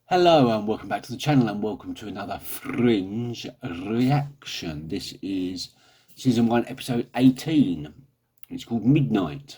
Hello and welcome back to the channel and welcome to another Fringe reaction. This is season 1 episode 18. It's called Midnight.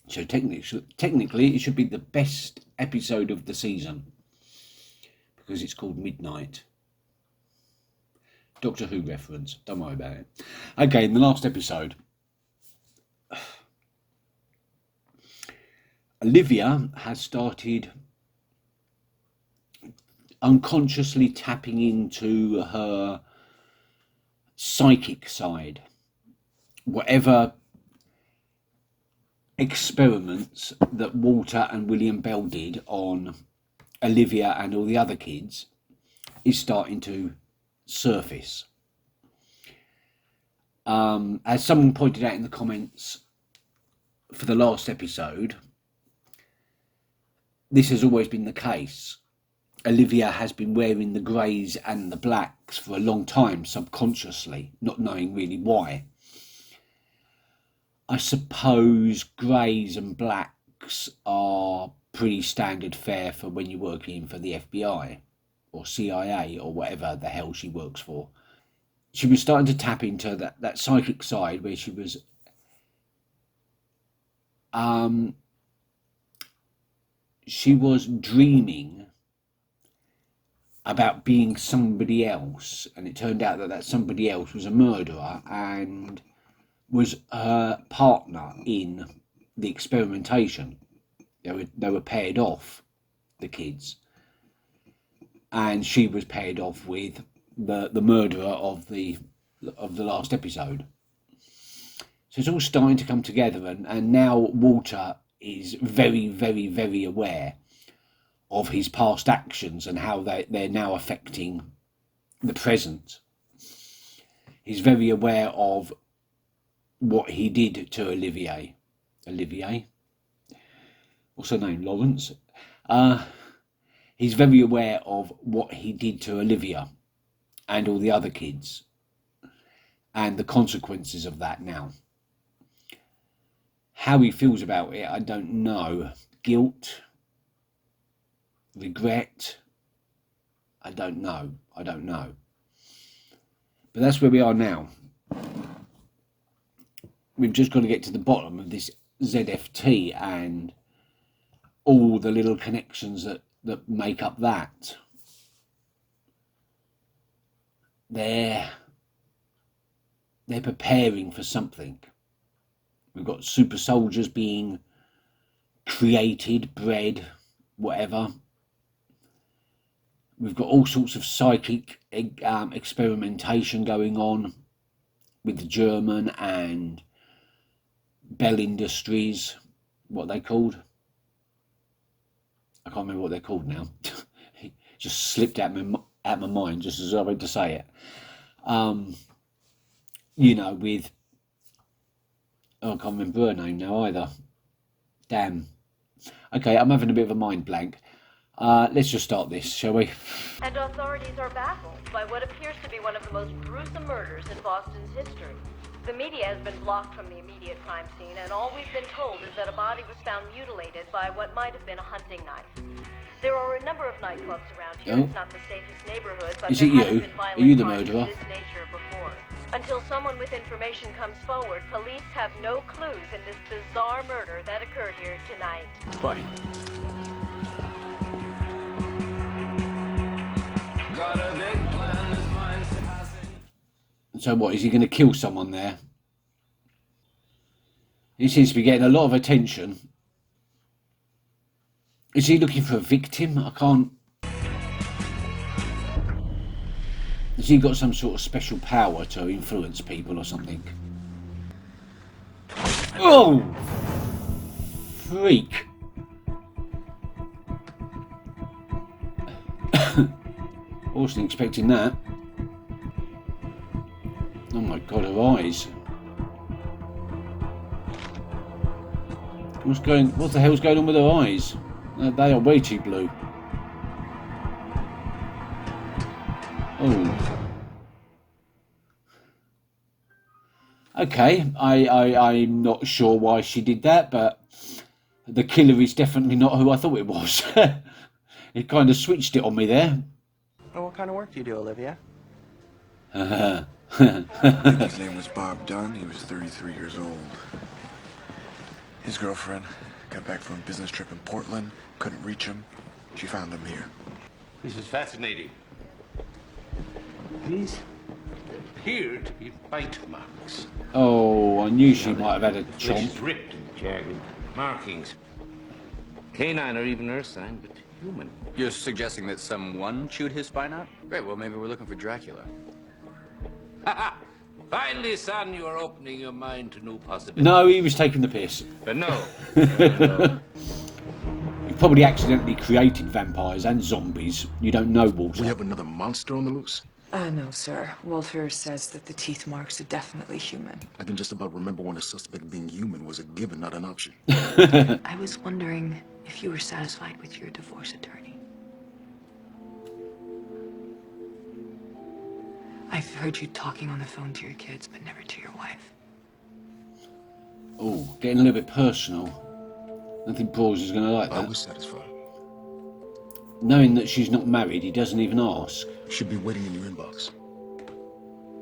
So technically it should be the best episode of the season because it's called Midnight. Doctor Who reference, don't worry about it. Okay, in the last episode, Olivia has started unconsciously tapping into her psychic side. Whatever experiments that Walter and William Bell did on Olivia and all the other kids is starting to surface. As someone pointed out in the comments for the last episode, this has always been the case. Olivia has been wearing the greys and the blacks for a long time, subconsciously, not knowing really why. I suppose greys and blacks are pretty standard fare for when you're working for the FBI or CIA or whatever the hell she works for. She was starting to tap into that psychic side where she was dreaming about being somebody else, and it turned out that somebody else was a murderer and was her partner in the experimentation. They were paired off, the kids, and she was paired off with the murderer of the last episode. So it's all starting to come together, and now Walter is very, very, very aware of his past actions and how they're now affecting the present. He's very aware of what he did to Olivier. What's her name? Lawrence? He's very aware of what he did to Olivia and all the other kids and the consequences of that now. How he feels about it, I don't know. Guilt, regret, I don't know. But that's where we are now. We've just got to get to the bottom of this ZFT and all the little connections that make up that. They're preparing for something. We've got super soldiers being created, bred, whatever. We've got all sorts of psychic experimentation going on with the German and Bell Industries. What are they called? I can't remember what they're called now. It just slipped out my mind just as I went to say it. With... Oh, I can't remember her name now either. Damn. Okay, I'm having a bit of a mind blank. Let's just start this, shall we? And authorities are baffled by what appears to be one of the most gruesome murders in Boston's history. The media has been blocked from the immediate crime scene, and all we've been told is that a body was found mutilated by what might have been a hunting knife. There are a number of nightclubs around here. It's not the safest neighborhood, but is it you? Are you the murderer? Of this nature before. Until someone with information comes forward, police have no clues in this bizarre murder that occurred here tonight. Right. So what, is he going to kill someone there? He seems to be getting a lot of attention. Is he looking for a victim? I can't... Has he got some sort of special power to influence people or something? Oh! Freak! I wasn't expecting that. Oh my god, her eyes. What the hell's going on with her eyes? They are way too blue. Oh. Okay, I'm not sure why she did that, but the killer is definitely not who I thought it was. He kind of switched it on me there. Well, what kind of work do you do, Olivia? I think his name was Bob Dunn. He was 33 years old. His girlfriend got back from a business trip in Portland, couldn't reach him. She found him here. This is fascinating. These appear to be bite marks. Oh, I knew she might have had a Flesh chomp. is ripped and jagged. Markings. Canine or even ursine, but human. You're suggesting that someone chewed his spine out? Great, well, maybe we're looking for Dracula. Ha! Finally, son, you are opening your mind to new possibilities. No, he was taking the piss. But no. No. He probably accidentally created vampires and zombies. You don't know, Walter. We have another monster on the loose? No, sir. Walter says that the teeth marks are definitely human. I can just about remember when a suspect being human was a given, not an option. I was wondering if you were satisfied with your divorce attorney. I've heard you talking on the phone to your kids, but never to your wife. Oh, getting a little bit personal. I think Brawls is going to like I that. was satisfied. Knowing that she's not married, he doesn't even ask. Should be waiting in your inbox.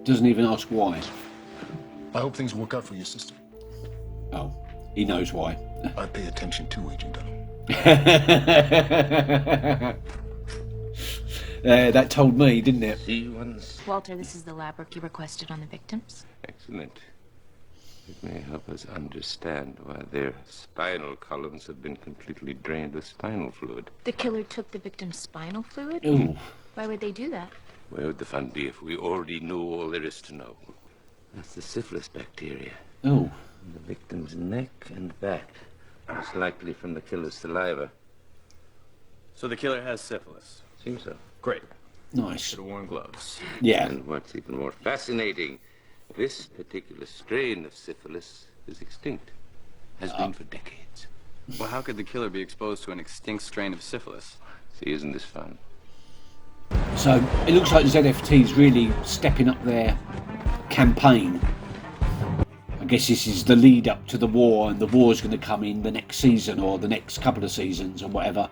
Doesn't even ask why. I hope things work out for your sister. Oh, he knows why. I pay attention to Agent Dunham. That told me, didn't it? See you once. Walter, this is the lab work you requested on the victims. Excellent. It may help us understand why their spinal columns have been completely drained of spinal fluid. The killer took the victim's spinal fluid? Ooh. Why would they do that? Where would the fun be if we already knew all there is to know? That's the syphilis bacteria. Oh. In the victim's neck and back. Most likely from the killer's saliva. So the killer has syphilis. Seems so. Great. Nice. Should have worn gloves. Yeah. And what's even more fascinating, this particular strain of syphilis is extinct. Has been for decades. Well, how could the killer be exposed to an extinct strain of syphilis? See, isn't this fun? So it looks like ZFT's really stepping up their campaign. I guess this is the lead up to the war, and the war's going to come in the next season or the next couple of seasons or whatever.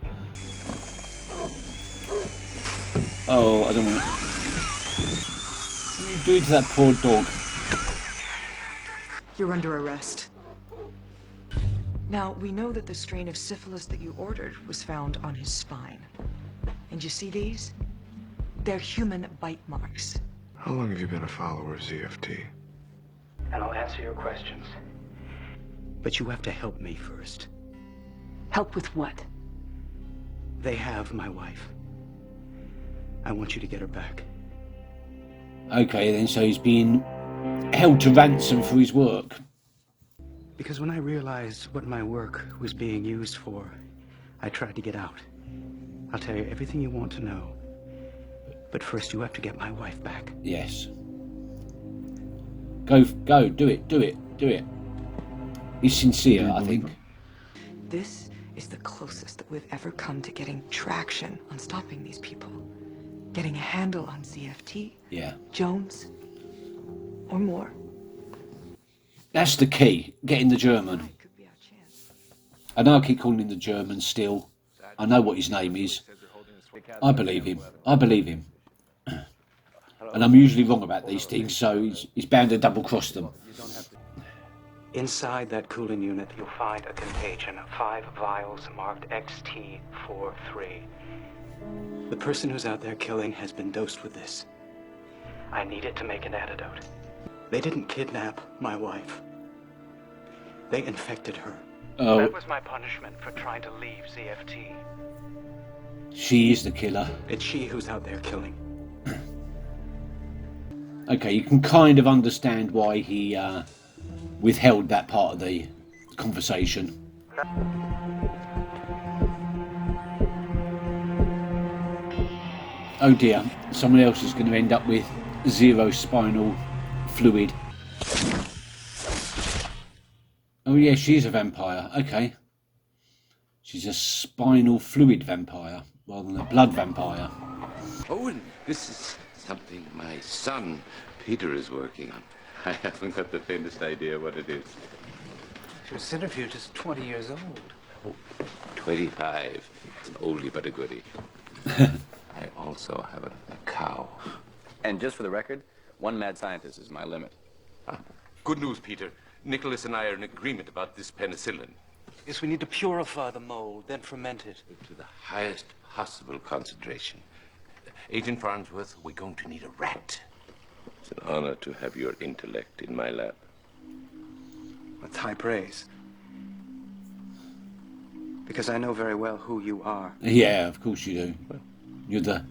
Oh, I don't want to. What are you doing to that poor dog? You're under arrest. Now, we know that the strain of syphilis that you ordered was found on his spine. And you see these? They're human bite marks. How long have you been a follower of ZFT? And I'll answer your questions. But you have to help me first. Help with what? They have my wife. I want you to get her back. Okay, then, so he's being held to ransom for his work. Because when I realized what my work was being used for, I tried to get out. I'll tell you everything you want to know. But first you have to get my wife back. Yes. Go, do it. He's sincere, I think. This is the closest that we've ever come to getting traction on stopping these people. Getting a handle on ZFT, Yeah. Jones, or more. That's the key, getting the German. It could be our chance. I know I keep calling him the German still. I know what his name is. I believe him. And I'm usually wrong about these things, so he's bound to double-cross them. Inside that cooling unit, you'll find a contagion of 5 vials marked XT43. The person who's out there killing has been dosed with this. I need it to make an antidote. They didn't kidnap my wife. They infected her. Oh, That was my punishment for trying to leave ZFT. she is the killer. It's she who's out there killing. Okay, you can kind of understand why he withheld that part of the conversation. Oh dear, someone else is going to end up with 0 spinal fluid. Oh yeah, she's a vampire. Okay. She's a spinal fluid vampire rather than a blood vampire. Oh, and this is something my son, Peter, is working on. I haven't got the faintest idea what it is. She was centrifuge is 20 years old. Oh, 25. It's an oldie but a goodie. I also have a cow. And just for the record, one mad scientist is my limit. Good news, Peter. Nicholas and I are in agreement about this penicillin. Yes, we need to purify the mold, then ferment it. To the highest possible concentration. Agent Farnsworth, we're going to need a rat. It's an honor to have your intellect in my lab. That's high praise. Because I know very well who you are. Yeah, of course you do. You're the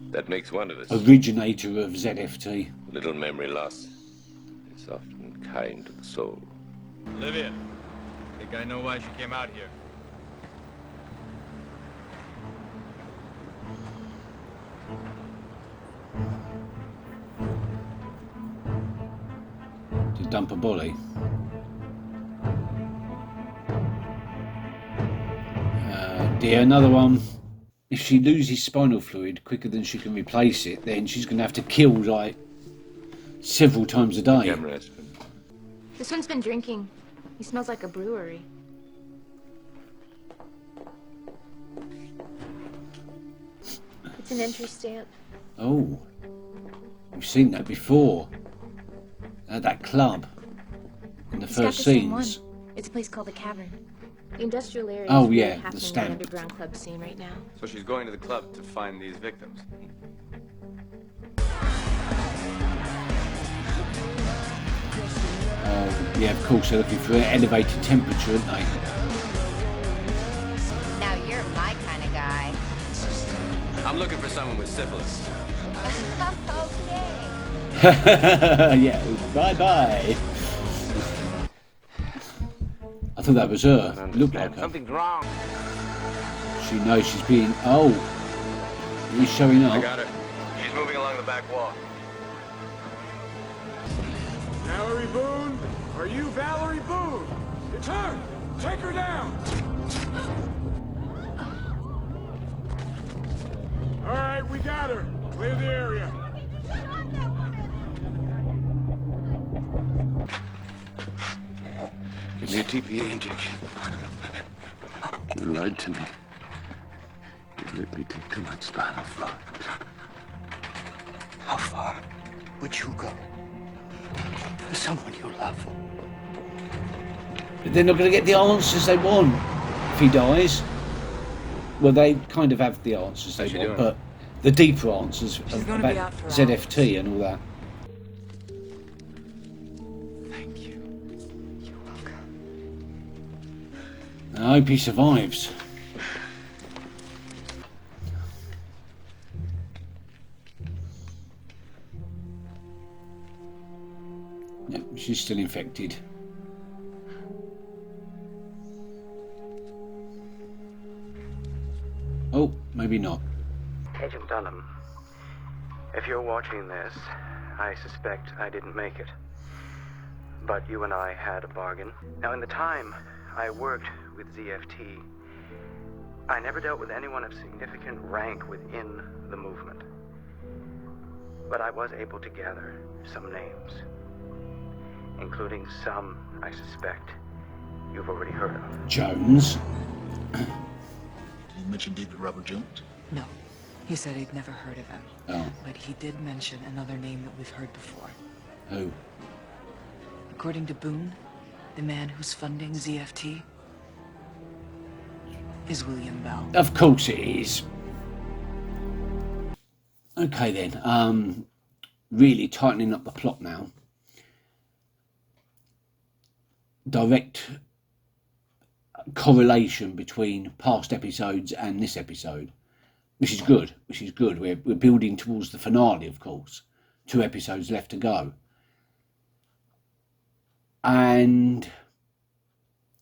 That makes one of us. originator of ZFT. Little memory loss is often kind to the soul. Olivia, think I know why she came out here. To dump a body. Dear, another one. If she loses spinal fluid quicker than she can replace it, then she's going to have to kill, like, several times a day. Camera aspirin. This one's been drinking. He smells like a brewery. It's an entry stamp. Oh. We've seen that before. At that club. In the It's got first the same scenes. one. It's a place called the Cavern. The industrial area Oh, is really yeah, the happening in stamp. the underground club scene right now. So she's going to the club to find these victims. Yeah, of course, they're looking for an elevated temperature, aren't they? Now you're my kind of guy. I'm looking for someone with syphilis. Okay. Yeah, bye-bye. I thought that was her. Looked like her. Something's wrong. She knows she's being... Oh. He's showing I up. got her. She's moving along the back wall. Valerie Boone? Are you Valerie Boone? It's her! Take her down! All right, we got her. Clear the area. Give me a TPA injection. You lied to me. You let me take too much spinal fluid. How far would you go for someone you love? But they're not going to get the answers they want if he dies. Well, they kind of have the answers they How's she want, doing? but the deeper answers She's gonna be about out for ZFT and all that. Thank you. You're welcome. I hope he survives. Yep, she's still infected. Oh, maybe not. Agent Dunham, if you're watching this, I suspect I didn't make it. But you and I had a bargain. Now, in the time I worked with ZFT, I never dealt with anyone of significant rank within the movement. But I was able to gather some names, including some I suspect you've already heard of. Jones. Did he mention David Robert Jones? No. He said he'd never heard of him. Oh, But he did mention another name that we've heard before. who? According to Boone, the man who's funding ZFT is William Bell. Of course it is. Okay then. Really tightening up the plot now. Direct correlation between past episodes and this episode, which is good. Which is good. We're building towards the finale, of course. 2 episodes left to go. And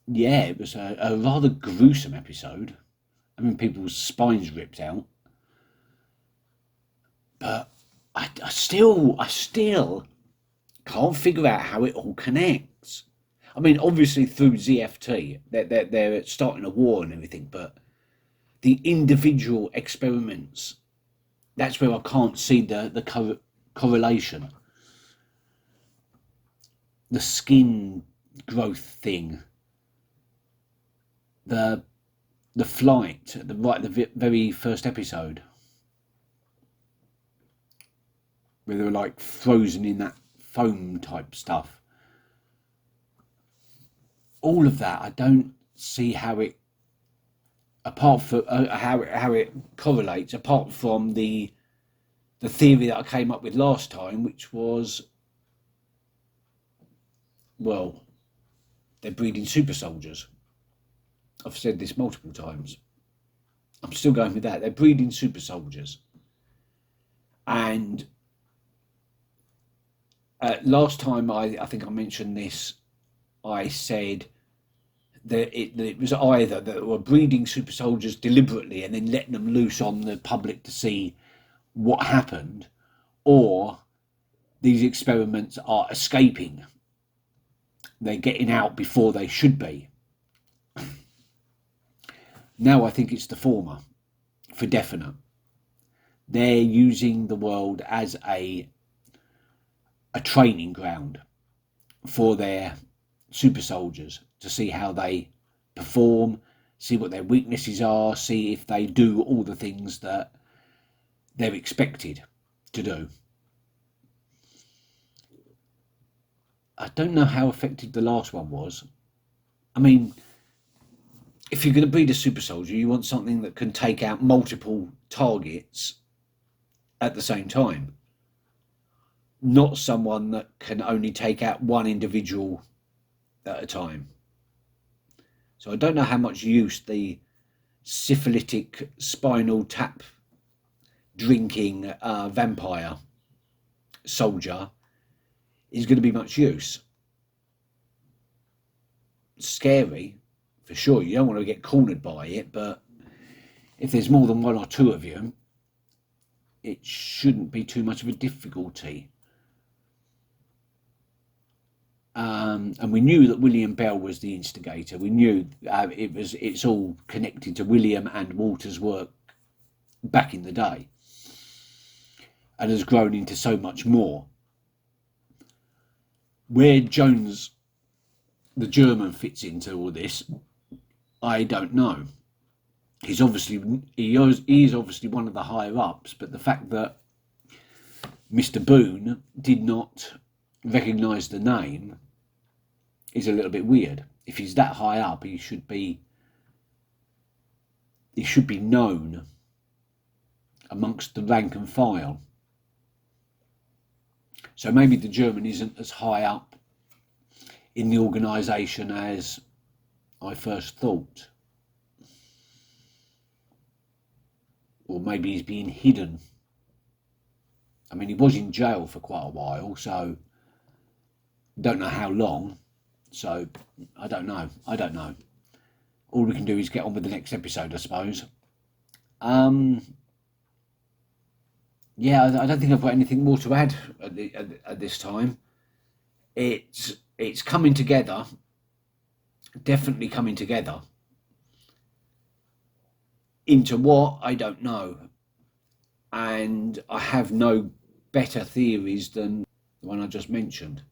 yeah, it was a rather gruesome episode. I mean, people's spines ripped out. But I still can't figure out how it all connects. I mean, obviously through ZFT, they're starting a war and everything, but the individual experiments, that's where I can't see the correlation. The skin growth thing, the the flight, right at the very first episode, where they were like frozen in that foam type stuff. All of that, I don't see how it, apart from how it correlates, apart from the theory that I came up with last time, which was, well, they're breeding super soldiers. I've said this multiple times. I'm still going with that. They're breeding super soldiers. And last time I think I mentioned this, I said that it was either that they were breeding super soldiers deliberately and then letting them loose on the public to see what happened, or these experiments are escaping. They're getting out before they should be. Now I think it's the former, for definite. They're using the world as a training ground for their super soldiers to see how they perform, see what their weaknesses are, see if they do all the things that they're expected to do. I don't know how effective the last one was. I mean, if you're going to breed a super soldier, you want something that can take out multiple targets at the same time. Not someone that can only take out one individual at a time. So I don't know how much use the syphilitic spinal tap drinking vampire soldier is going to be much use. Scary, for sure. You don't want to get cornered by it, but if there's more than one or two of you, it shouldn't be too much of a difficulty. And we knew that William Bell was the instigator. We knew it's all connected to William and Walter's work back in the day, and has grown into so much more. Where Jones, the German, fits into all this, I don't know. He is obviously one of the higher ups, but the fact that Mr. Boone did not recognise the name is a little bit weird. If he's that high up, he should be known amongst the rank and file. So maybe the German isn't as high up in the organisation as I first thought. Or maybe he's being hidden. I mean, he was in jail for quite a while, so don't know how long. So I don't know. All we can do is get on with the next episode, I suppose. Yeah, I don't think I've got anything more to add at this time. It's coming together, definitely coming together. Into what, I don't know. And I have no better theories than the one I just mentioned.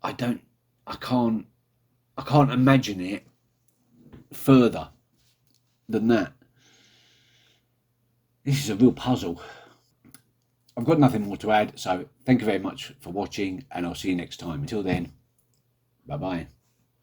I can't imagine it further than that. This is a real puzzle. I've got nothing more to add, so thank you very much for watching, and I'll see you next time. Until then, bye-bye.